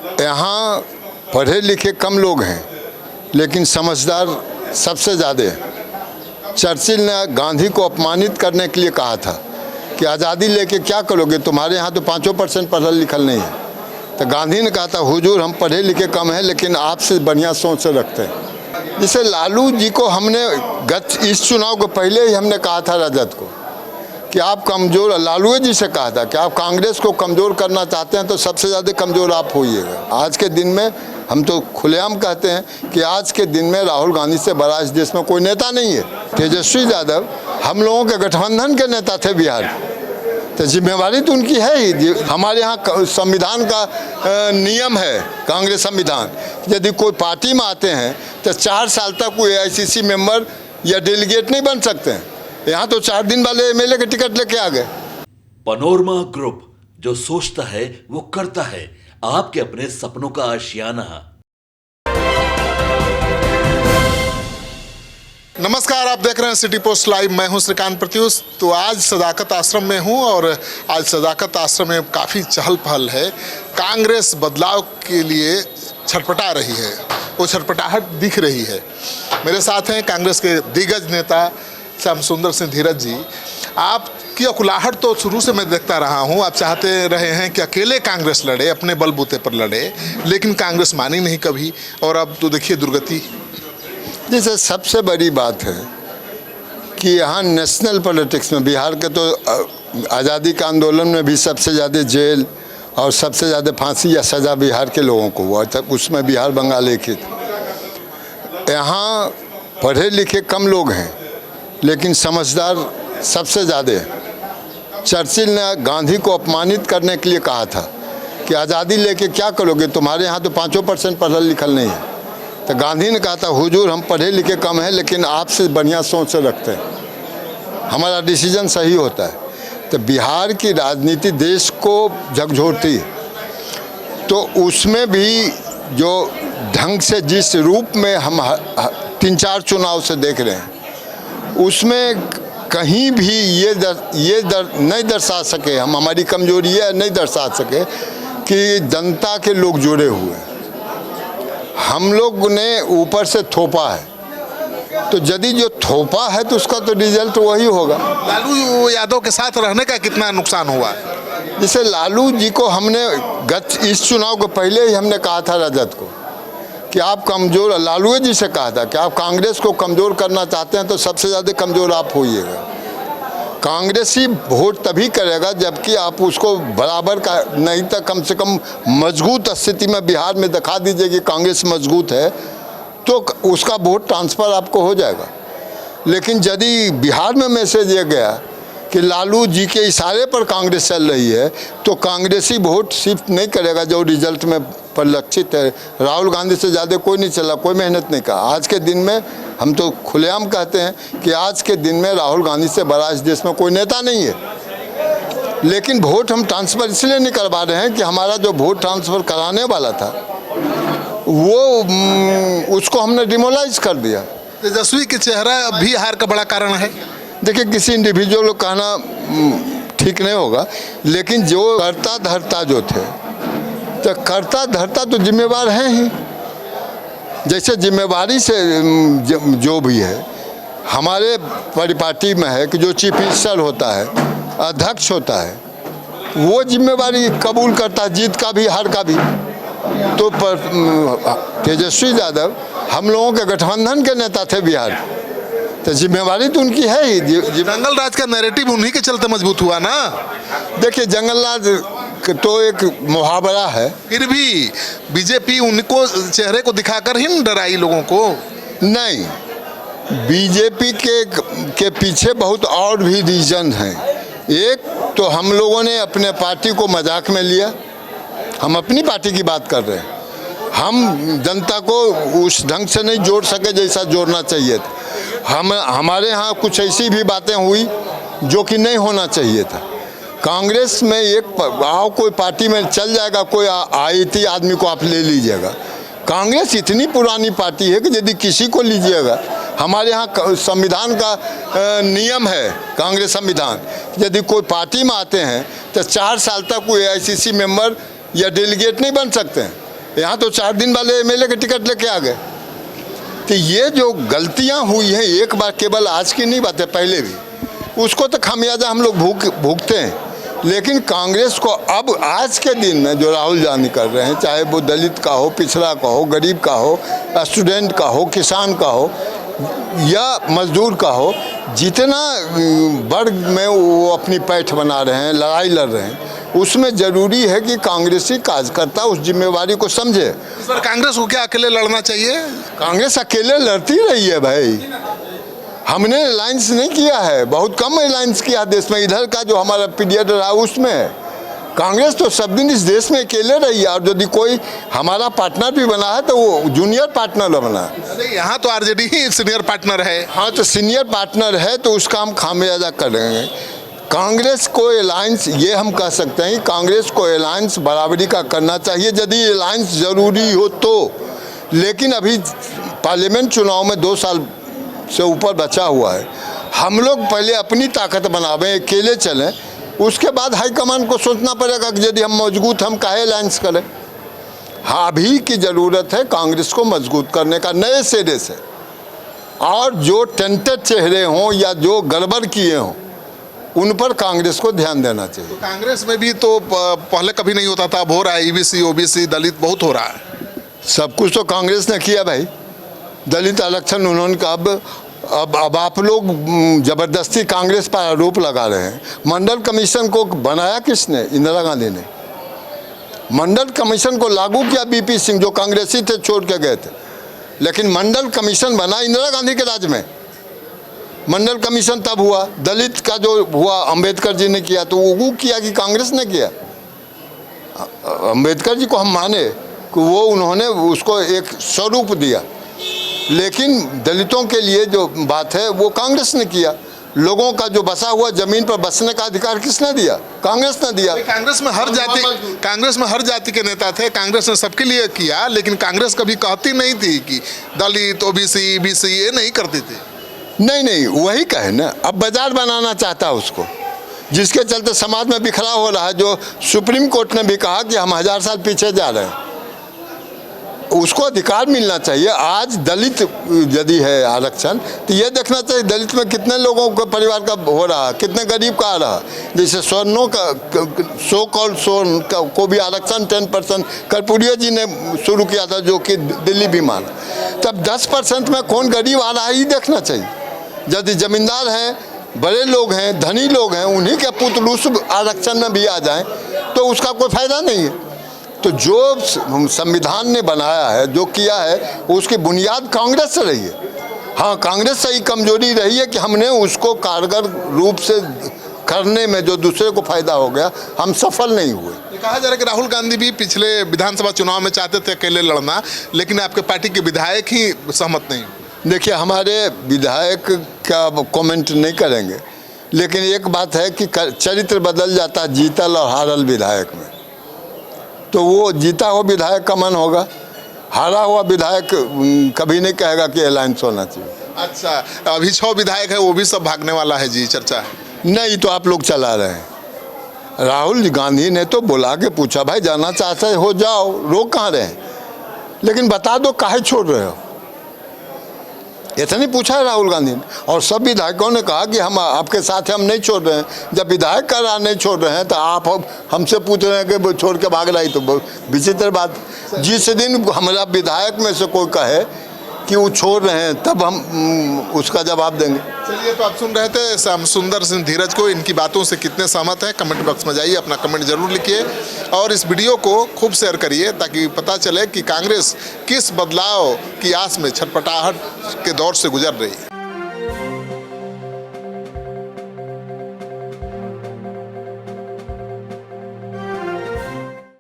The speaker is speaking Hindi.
यहाँ पढ़े लिखे कम लोग हैं लेकिन समझदार सबसे ज़्यादा हैं। चर्चिल ने गांधी को अपमानित करने के लिए कहा था कि आज़ादी लेके क्या करोगे, तुम्हारे यहाँ तो 5% पढ़ा लिखल नहीं है। तो गांधी ने कहा था हुजूर हम पढ़े लिखे कम हैं लेकिन आपसे बढ़िया सोच से रखते हैं। जैसे लालू जी को हमने इस चुनाव के पहले ही हमने कहा था रजत को कि आप कमज़ोर, लालू जी से कहा था कि आप कांग्रेस को कमज़ोर करना चाहते हैं तो सबसे ज़्यादा कमज़ोर आप होइएगा। आज के दिन में हम तो खुलेआम कहते हैं कि आज के दिन में राहुल गांधी से बड़ा इस देश में कोई नेता नहीं है। तेजस्वी यादव हम लोगों के गठबंधन के नेता थे बिहार, तो जिम्मेवारी तो उनकी है ही। हमारे यहाँ संविधान का नियम है, कांग्रेस संविधान, यदि कोई पार्टी में आते हैं तो 4 साल तक कोई AICC मेंबर या डेलीगेट नहीं बन सकते हैं। यहाँ तो 4 दिन वाले MLA के टिकट लेके आ गए। पनोरमा ग्रुप, जो सोचता है वो करता है। आपके अपने सपनों का आशियाना। नमस्कार, आप देख रहे हैं सिटी पोस्ट लाइव। मैं हूं श्रीकांत प्रत्युष। तो आज सदाकत आश्रम में हूं और आज सदाकत आश्रम में काफ़ी चहल पहल है। कांग्रेस बदलाव के लिए छटपटा रही है, वो छटपटाहट दिख रही है। मेरे साथ हैं कांग्रेस के दिग्गज नेता श्याम सुंदर सिंह धीरज जी। आपकी अकुलाहट तो शुरू से मैं देखता रहा हूं, आप चाहते रहे हैं कि अकेले कांग्रेस लड़े, अपने बलबूते पर लड़े, लेकिन कांग्रेस मानी नहीं कभी, और अब तो देखिए दुर्गति। जैसे सबसे बड़ी बात है कि यहाँ नेशनल पॉलिटिक्स में बिहार के तो आज़ादी का आंदोलन में भी सबसे ज़्यादा जेल और सबसे ज़्यादा फांसी या सज़ा बिहार के लोगों को हुआ था, उसमें बिहार बंगाल एक ही था। यहाँ पढ़े लिखे कम लोग हैं लेकिन समझदार सबसे ज़्यादा हैं। चर्चिल ने गांधी को अपमानित करने के लिए कहा था कि आज़ादी लेके क्या करोगे, तुम्हारे यहाँ तो 5% पढ़ा लिखल नहीं है। तो गांधी ने कहा था हुजूर हम पढ़े लिखे कम हैं लेकिन आपसे बढ़िया सोच से रखते हैं, हमारा डिसीजन सही होता है। तो बिहार की राजनीति देश को झकझोरती है, तो उसमें भी जो ढंग से जिस रूप में हम 3-4 चुनाव से देख रहे हैं, उसमें कहीं भी ये नहीं दर्शा सके, हम हमारी कमजोरी है नहीं दर्शा सके कि जनता के लोग जुड़े हुए हैं। हम लोग ने ऊपर से थोपा है, तो यदि जो थोपा है तो उसका तो रिजल्ट वही होगा। लालू यादव के साथ रहने का कितना नुकसान हुआ? जैसे लालू जी को हमने इस चुनाव के पहले ही हमने कहा था रजत को कि आप कमज़ोर, लालू जी से कहा था कि आप कांग्रेस को कमज़ोर करना चाहते हैं तो सबसे ज़्यादा कमज़ोर आप होइएगा। कांग्रेस ही वोट तभी करेगा जबकि आप उसको बराबर का नहीं तो कम से कम मजबूत स्थिति में बिहार में दिखा दीजिए कि कांग्रेस मजबूत है, तो उसका वोट ट्रांसफ़र आपको हो जाएगा। लेकिन यदि बिहार में मैसेज ये गया कि लालू जी के इशारे पर कांग्रेस चल रही है, तो कांग्रेसी वोट शिफ्ट नहीं करेगा जो रिजल्ट में परिलक्षित है। राहुल गांधी से ज़्यादा कोई नहीं चला, कोई मेहनत नहीं कहा। आज के दिन में हम तो खुलेआम कहते हैं कि आज के दिन में राहुल गांधी से बड़ा इस देश में कोई नेता नहीं है। लेकिन वोट हम ट्रांसफ़र इसलिए नहीं करवा रहे हैं कि हमारा जो वोट ट्रांसफ़र कराने वाला था वो उसको हमने डिमोलाइज कर दिया। तेजस्वी के चेहरा भी हार का बड़ा कारण है। देखिए, किसी इंडिविजुअल को कहना ठीक नहीं होगा, लेकिन जो करता धरता जो थे, तो करता धरता तो जिम्मेवार हैं ही। जैसे जिम्मेवारी से जो भी है हमारे परिपाटी में है कि जो चीफ मिनिस्टर होता है, अध्यक्ष होता है, वो जिम्मेवारी कबूल करता है, जीत का भी हार का भी। तो तेजस्वी यादव हम लोगों के गठबंधन के नेता थे बिहार, तो जिम्मेवारी तो उनकी है ही। जंगल राज का नैरेटिव उन्हीं के चलते मजबूत हुआ ना। देखिए, जंगल राज तो एक मुहावरा है, फिर भी बीजेपी उनको चेहरे को दिखाकर ही डराई लोगों को। नहीं, बीजेपी के पीछे बहुत और भी रीजन हैं। एक तो हम लोगों ने अपने पार्टी को मजाक में लिया, हम अपनी पार्टी की बात कर रहे हैं। हम जनता को उस ढंग से नहीं जोड़ सके जैसा जोड़ना चाहिए था। हमारे यहाँ कुछ ऐसी भी बातें हुई जो कि नहीं होना चाहिए था। कांग्रेस में एक आओ कोई पार्टी में चल जाएगा, कोई आईटी आदमी को आप ले लीजिएगा। कांग्रेस इतनी पुरानी पार्टी है कि यदि किसी को लीजिएगा, हमारे यहाँ संविधान का नियम है, कांग्रेस संविधान, यदि कोई पार्टी में आते हैं तो 4 साल तक कोई AICC मेंबर या डेलीगेट नहीं बन सकते हैं। यहाँ तो 4 दिन वाले एमएलए के टिकट लेके आ गए। तो ये जो गलतियाँ हुई हैं एक बार, केवल आज की नहीं बात है, पहले भी, उसको तो खामियाजा हम लोग भुगते हैं। लेकिन कांग्रेस को अब आज के दिन में जो राहुल गांधी कर रहे हैं, चाहे वो दलित का हो, पिछड़ा का हो, गरीब का हो, स्टूडेंट का हो, किसान का हो या मजदूर का हो, जितना वर्ग में वो अपनी पैठ बना रहे हैं, लड़ाई लड़ रहे हैं, उसमें ज़रूरी है कि कांग्रेसी कार्यकर्ता उस जिम्मेवारी को समझे। सर, कांग्रेस को क्या अकेले लड़ना चाहिए? कांग्रेस अकेले लड़ती रही है भाई, हमने अलायंस नहीं किया है, बहुत कम अलायंस किया देश में। इधर का जो हमारा पीरियड रहा उसमें कांग्रेस तो सब दिन इस देश में अकेले रही है, और यदि कोई हमारा पार्टनर भी बना है तो वो जूनियर पार्टनर बना है। यहाँ तो आरजेडी ही सीनियर पार्टनर है। हाँ, तो सीनियर पार्टनर है तो उसका हम खामियाजा करेंगे। कांग्रेस को अलायंस, ये हम कह सकते हैं, कांग्रेस को अलायंस बराबरी का करना चाहिए यदि अलायंस ज़रूरी हो तो। लेकिन अभी पार्लियामेंट चुनाव में 2 साल से ऊपर बचा हुआ है, हम लोग पहले अपनी ताकत बनावें, अकेले चलें, उसके बाद हाईकमान को सोचना पड़ेगा कि यदि हम मजबूत, हम काहे अलायंस करें। हाँ, अभी की ज़रूरत है कांग्रेस को मजबूत करने का नए सिरे से, और जो टेंटेड चेहरे हों या जो गड़बड़ किए हों उन पर कांग्रेस को ध्यान देना चाहिए। तो कांग्रेस में भी तो पहले कभी नहीं होता था, अब हो रहा है। ईबीसी, ओबीसी, दलित बहुत हो रहा है। सब कुछ तो कांग्रेस ने किया भाई। दलित आरक्षण उन्होंने कहा। अब आप लोग ज़बरदस्ती कांग्रेस पर आरोप लगा रहे हैं। मंडल कमीशन को बनाया किसने? इंदिरा गांधी ने। मंडल कमीशन को लागू किया बीपी सिंह, जो कांग्रेसी थे, छोड़ के गए थे। लेकिन मंडल कमीशन बना इंदिरा गांधी के राज में। मंडल कमीशन तब हुआ, दलित का जो हुआ अंबेडकर जी ने किया, तो वो किया कि कांग्रेस ने किया? अंबेडकर जी को हम माने कि वो उन्होंने उसको एक स्वरूप दिया, लेकिन दलितों के लिए जो बात है वो कांग्रेस ने किया। लोगों का जो बसा हुआ जमीन पर बसने का अधिकार किसने दिया? कांग्रेस ने दिया। कांग्रेस में हर जाति के नेता थे, कांग्रेस ने सबके लिए किया, लेकिन कांग्रेस कभी कहती नहीं थी कि दलित, ओबीसी, बीसी, ये नहीं करती थी। नहीं, वही कहे ना, अब बाजार बनाना चाहता है उसको, जिसके चलते समाज में बिखरा हो रहा है। जो सुप्रीम कोर्ट ने भी कहा कि हम 1000 साल पीछे जा रहे हैं, उसको अधिकार मिलना चाहिए। आज दलित यदि है आरक्षण, तो ये देखना चाहिए दलित में कितने लोगों को परिवार का हो रहा, कितने गरीब का आ रहा। जैसे स्वर्णों का, सो कॉल्ड स्वर्ण को भी आरक्षण 10% कर्पूरिया जी ने शुरू किया था, जो कि दिल्ली भी माना। तब 10% में कौन गरीब आ रहा है ये देखना चाहिए। यदि जमींदार हैं, बड़े लोग हैं, धनी लोग हैं, उन्हीं के पुत्र उस आरक्षण में भी आ जाएं तो उसका कोई फायदा नहीं है। तो जो संविधान ने बनाया है, जो किया है, उसकी बुनियाद कांग्रेस से रही है। हाँ, कांग्रेस से ही कमजोरी रही है कि हमने उसको कारगर रूप से करने में जो दूसरे को फायदा हो गया, हम सफल नहीं हुए। कहा जा रहा है कि राहुल गांधी भी पिछले विधानसभा चुनाव में चाहते थे अकेले लड़ना, लेकिन आपके पार्टी के विधायक ही सहमत नहीं। देखिए, हमारे विधायक का कमेंट नहीं करेंगे, लेकिन एक बात है कि चरित्र बदल जाता है जीतल और हारल विधायक में। तो वो जीता हुआ विधायक का मन होगा, हारा हुआ विधायक कभी नहीं कहेगा कि अलायंस होना चाहिए। अच्छा, अभी 6 विधायक है, वो भी सब भागने वाला है जी, चर्चा है। नहीं, तो आप लोग चला रहे हैं। राहुल गांधी ने तो बुला के पूछा, भाई जाना चाहते हो जाओ, रोक कहाँ रहे हैं, लेकिन बता दो काहे छोड़ रहे हो। ऐसा नहीं पूछा है राहुल गांधी ने। और सब विधायकों ने कहा कि हम आपके साथ हैं, हम नहीं छोड़ रहे हैं। जब विधायक का राज नहीं छोड़ रहे हैं तो आप हमसे पूछ रहे हैं कि छोड़ के भाग रहा है, तो बहुत विचित्र बात। जिस दिन हमारा विधायक में से कोई कहे कि वो छोड़ रहे हैं, तब हम उसका जवाब देंगे। चलिए, तो आप सुन रहे थे श्याम सुंदर सिंह धीरज को। इनकी बातों से कितने सहमत हैं कमेंट बॉक्स में जाइए, अपना कमेंट जरूर लिखिए, और इस वीडियो को खूब शेयर करिए ताकि पता चले कि कांग्रेस किस बदलाव की आस में छटपटाहट के दौर से गुजर रही है।